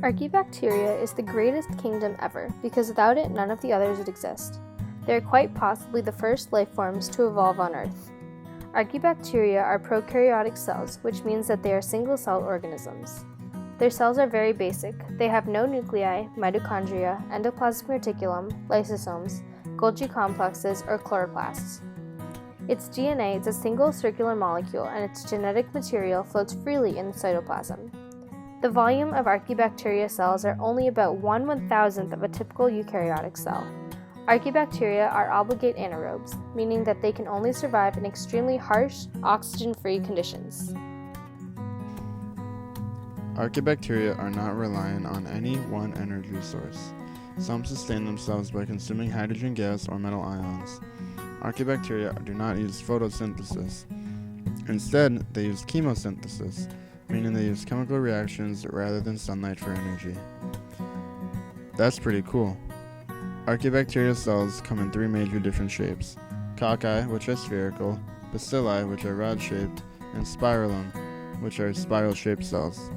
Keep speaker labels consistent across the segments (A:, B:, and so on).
A: Archaebacteria is the greatest kingdom ever because without it, none of the others would exist. They are quite possibly the first life forms to evolve on Earth. Archaebacteria are prokaryotic cells, which means that they are single-cell organisms. Their cells are very basic. They have no nuclei, mitochondria, endoplasmic reticulum, lysosomes, Golgi complexes, or chloroplasts. Its DNA is a single circular molecule and its genetic material floats freely in the cytoplasm. The volume of Archaebacteria cells are only about 1/1000th of a typical eukaryotic cell. Archaebacteria are obligate anaerobes, meaning that they can only survive in extremely harsh, oxygen-free conditions.
B: Archaebacteria are not reliant on any one energy source. Some sustain themselves by consuming hydrogen gas or metal ions. Archaebacteria do not use photosynthesis. Instead, they use chemosynthesis, meaning they use chemical reactions rather than sunlight for energy. That's pretty cool. Archaebacteria cells come in three major different shapes: cocci, which are spherical, bacilli, which are rod-shaped, and spirillum, which are spiral-shaped cells.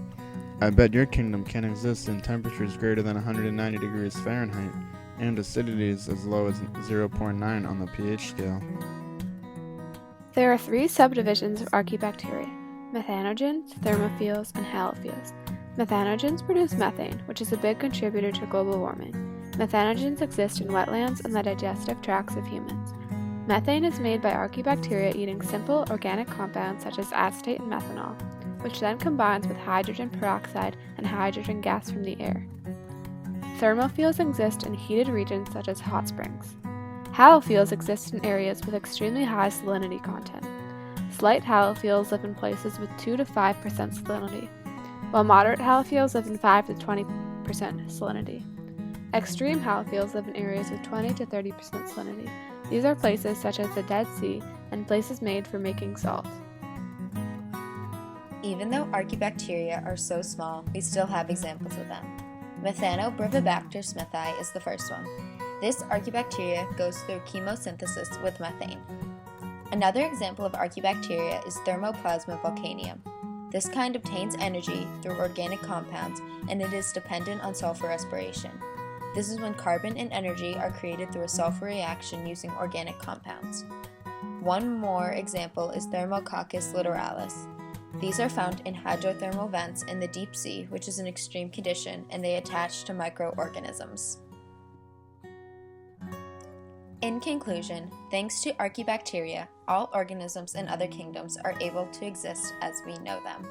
B: I bet your kingdom can exist in temperatures greater than 190 degrees Fahrenheit and acidities as low as 0.9 on the pH scale.
C: There are three subdivisions of archaebacteria: methanogens, thermophiles, and halophils. Methanogens produce methane, which is a big contributor to global warming. Methanogens exist in wetlands and the digestive tracts of humans. Methane is made by archaebacteria eating simple organic compounds such as acetate and methanol, which then combines with hydrogen peroxide and hydrogen gas from the air. Thermophils exist in heated regions such as hot springs. Halophils exist in areas with extremely high salinity content. Slight halophils live in places with 2 to 5% salinity, while moderate halophils live in 5 to 20% salinity. Extreme halophils live in areas with 20 to 30% salinity. These are places such as the Dead Sea and places made for making salt.
D: Even though archaebacteria are so small, we still have examples of them. Methanobrevibacter smithii is the first one. This archaebacteria goes through chemosynthesis with methane. Another example of archaebacteria is Thermoplasma volcanium. This kind obtains energy through organic compounds, and it is dependent on sulfur respiration. This is when carbon and energy are created through a sulfur reaction using organic compounds. One more example is Thermococcus littoralis. These are found in hydrothermal vents in the deep sea, which is an extreme condition, and they attach to microorganisms. In conclusion, thanks to archaebacteria, all organisms in other kingdoms are able to exist as we know them.